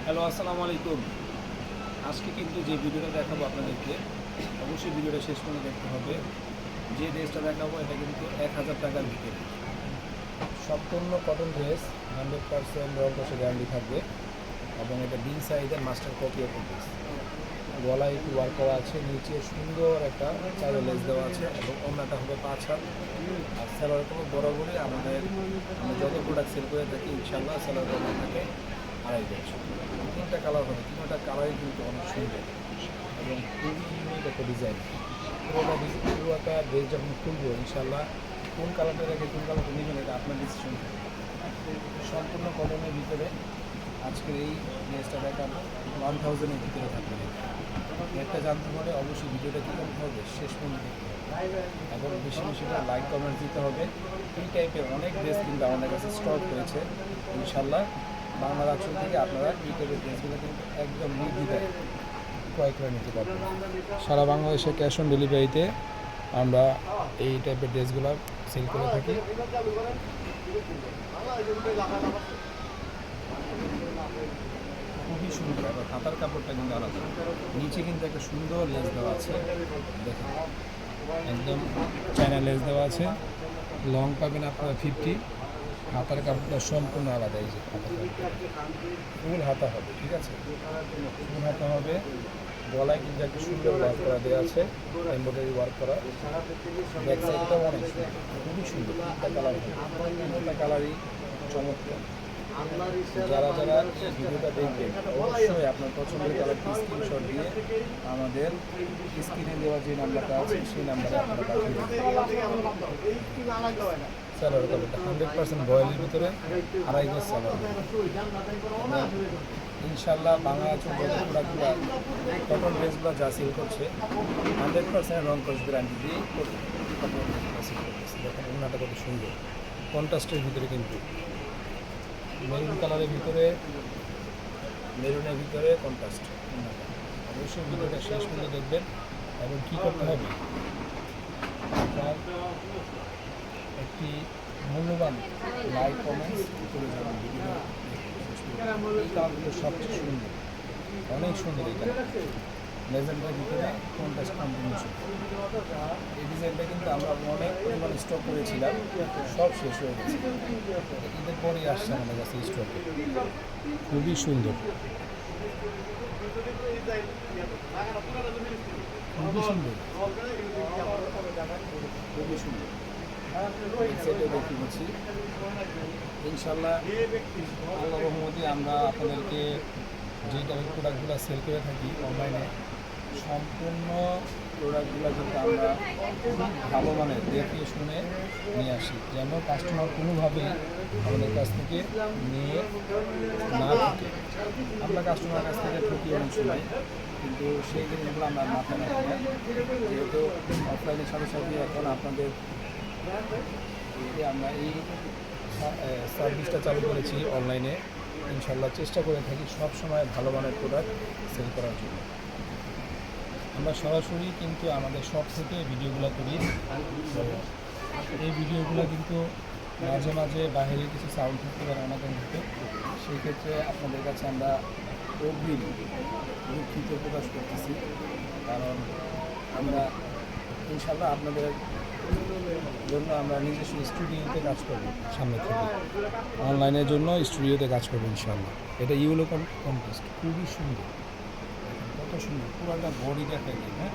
Hello, আসসালামু আলাইকুম। আজকে কিন্তু যে ভিডিওটা দেখাবো আপনাদেরকে, অবশ্যই ভিডিওটা শেষ পর্যন্ত দেখতে হবে। যে ড্রেসটা দেখাবো এটা কিন্তু ১,০০০ টাকার ভিতরে সম্পূর্ণ কটন ড্রেস, 100% রং কষে গ্যারান্টি থাকবে এবং এটা বিন সাইজের মাস্টার কপি একটা ড্রেস। গলায় একটু ওয়ার্ক করা আছে, নিচে সুন্দর একটা চাইলে লেস দেওয়া আছে এবং অন্যটা হবে 5 হাত। আর সেলার কোনো বরাবরই আমরা যত প্রোডাক্ট সেল করে থাকি ইনশাল্লাহ সেলার কমা থাকে 2.5 বছর। তিনটা কালার হবে, তিনটা কালারই কিন্তু অনেক সুন্দর এবং খুবই ইউনিক একটা ডিজাইন। পুরোটা ড্রেস যখন খুলবো ইনশাল্লাহ কোন কালারটা রেখে কোন কালারটা নেবেন এটা আপনার ডিসিশন থাকে। সম্পূর্ণ কটনের ভিতরে আজকের এই ড্রেসটা দেখাবো 1000-এর ভিতরে থাকবে। রেটটা জানতে হলে অবশ্যই ভিডিওটা কী করতে হবে, শেষ পর্যন্ত দেখতে হবে এবং বেশি বেশি করে লাইক কমেন্ট দিতে হবে। এই টাইপের অনেক ড্রেস কিন্তু আমাদের কাছে স্টক রয়েছে ইনশাল্লাহ। বাংলার আঁচল থেকে আপনারা এই টাইপের ড্রেসগুলো কিন্তু একদম নির্দ্বিধায় ক্রয় করে নিতে পারবেন। সারা বাংলাদেশে ক্যাশ অন ডেলিভারিতে আমরা এই টাইপের ড্রেসগুলো সেল করে থাকি। খুবই সুন্দর এবং হাতার কাপড়টা কিন্তু আলাদা, নিচে কিন্তু একটা সুন্দর লেস দেওয়া আছে, দেখেন একদম চায়না লেস দেওয়া আছে। লং পাবেন আপনারা 50, হাতার কাপড়টা সম্পূর্ণ আলাদা। এই যে হাতার কাপড়টা ফুল হাতা হবে, ঠিক আছে, ফুল হাতা হবে। গলায় কিন্তু একটা সুন্দর ওয়ার্ক করা দেওয়া আছে, এমব্রয়ডারি ওয়ার্ক করা। ব্যাক সাইডটাও অনেক সুন্দর, খুবই সুন্দর। তিনটা কালার হবে, তিনটা কালারই চমৎকার। যারা যারা এই ভিডিওটা দেখবেন অবশ্যই আপনার পছন্দের কালারটি স্ক্রিনশট দিয়ে আমাদের স্ক্রিনে দেওয়া যে নাম্বারটা আছে সেই নাম্বারে আপনারা পাঠিয়ে দেবেন। স্যালার কাপড়টা 100% বয়েলের ভিতরে 2.5 গজ স্যালার। ইনশাল্লাহ বাংলা আঁচল যত প্রোডাক্টগুলো কটন ড্রেসগুলো যা সেল করছে 100% রং কস গ্যারান্টি দিয়ে কটন ড্রেসগুলো সেল করতেছে। দেখেন ওনাটা কত সুন্দর, কন্ট্রাস্টের ভিতরে কিন্তু মেরুন কালারের ভিতরে, মেরুনের ভিতরে কন্ট্রাস্ট। অবশ্যই ভিডিওটা শেষ পর্যন্ত দেখবেন এবং কী করতে হবে, আপনার একটি মূল্যবান লাইক কমেন্টস করে যাবেন। ভিডিও এই কালারগুলো সবচেয়ে সুন্দর, অনেক সুন্দর। এই কালার লেজেন্ডের ভিতরে কন্ট্রাস্ট কম্বিনেশন। এই ডিজাইনটা কিন্তু আমরা অনেক পরিমাণ স্টক করেছিলাম, সব শেষ হয়ে গেছে। ঈদের পরেই আসছে আমাদের কাছে স্টকে। খুবই সুন্দর, খুবই সুন্দর, খুবই সুন্দর। সেটাই দেখতে পাচ্ছি ইনশাল্লাহ। আল্লাহ রহমতে আমরা আপনাদেরকে যে টাইপের প্রোডাক্টগুলো সেল করে থাকি অনলাইনে, সম্পূর্ণ প্রোডাক্টগুলো কিন্তু আমরা খুব ভালো মানের দেখে শুনে নিয়ে আসি, যেন কাস্টমার কোনোভাবেই আমাদের কাছ থেকে নিয়ে না থাকে। আমরা কাস্টমারের কাছ থেকে ঠকি অনেক সময়, কিন্তু সেই জিনিসগুলো আমরা মাথায় রাখি না। যেহেতু অফলাইনের সাথে সাথে এখন আপনাদের আমরা এই সার্ভিসটা চালু করেছি অনলাইনে। ইনশাল্লাহ চেষ্টা করে থাকি সব সময় ভালো মানের প্রোডাক্ট সেল করার জন্য। আমরা সরাসরি কিন্তু আমাদের শপ থেকে ভিডিওগুলো করি। তো এই ভিডিওগুলো কিন্তু মাঝে মাঝে বাইরে কিছু সাউন্ড থাকতে পারে আমাদের মধ্যে, সেই ক্ষেত্রে আপনাদের কাছে আমরা অগ্রিম দুঃখিত প্রকাশ করতেছি। কারণ আমরা ইনশাল্লাহ আপনাদের জন্য আমরা নিজস্ব স্টুডিওতে কাজ করব, সামনে থেকে অনলাইনের জন্য স্টুডিওতে কাজ করবো ইনশাল্লাহ। এটা ইউলো কন্টেস্ট, খুবই সুন্দর, কত সুন্দর পুরোটা বডিটা প্যাকিং। হ্যাঁ,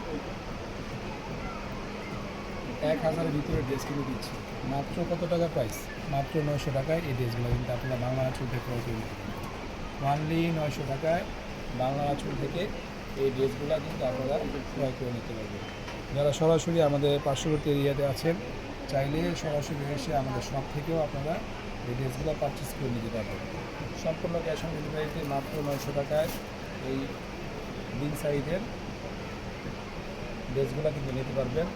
1000-এর ভিতরে ড্রেস কিনে দিচ্ছি মাত্র কত টাকা প্রাইস, মাত্র 900 টাকায়। এই ড্রেসগুলো কিন্তু আপনারা বাংলা আঁচল থেকে ক্রয় করে নিতে পারেন। অনলি 900 টাকায় বাংলা আঁচল থেকে এই ড্রেসগুলো কিন্তু আপনারা ক্রয় করে নিতে পারবেন। যারা সরাসরি আমাদের পার্শ্ববর্তী এরিয়াতে আছেন চাইলে সরাসরি এসে আমাদের শপ থেকেও আপনারা এই ড্রেসগুলো পারচেস করে নিতে পারবেন। সম্পূর্ণ ক্যাশ অন ডেলিভারিতে মাত্র 900 টাকায় এই বিন সাইজের ড্রেসগুলো কিন্তু নিতে পারবেন।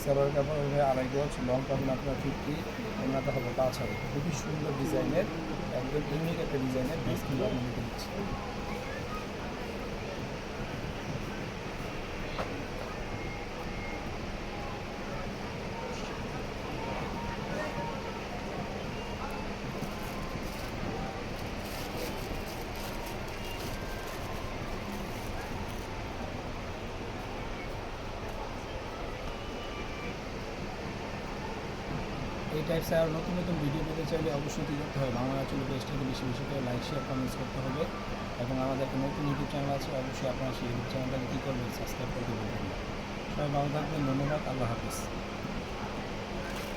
সালোয়ার কাপড় হবে 2.5 গজ, লং পাবেন আপনার 50, ওনাটা হবে 5 হাত। খুবই সুন্দর ডিজাইনের, একদম ইউনিক একটা ডিজাইনের ড্রেস কিন্তু আমি নিতে দিচ্ছি। এই টাইপসের আরও নতুন নতুন ভিডিও পেতে চাইলে অবশ্যই কী করতে হবে, বাংলা চলে পেজটাকে বেশি বেশি করে লাইক শেয়ার কমেন্টস করতে হবে। এবং আমাদের একটা নতুন ইউটিউব চ্যানেল আছে, অবশ্যই আপনারা সেই ইউটিউব চ্যানেলটাকে কী করবেন, সাবস্ক্রাইব করতে ভুলবেন না। সবাই ভালো থাকবেন, ধন্যবাদ, আল্লাহ হাফিজ।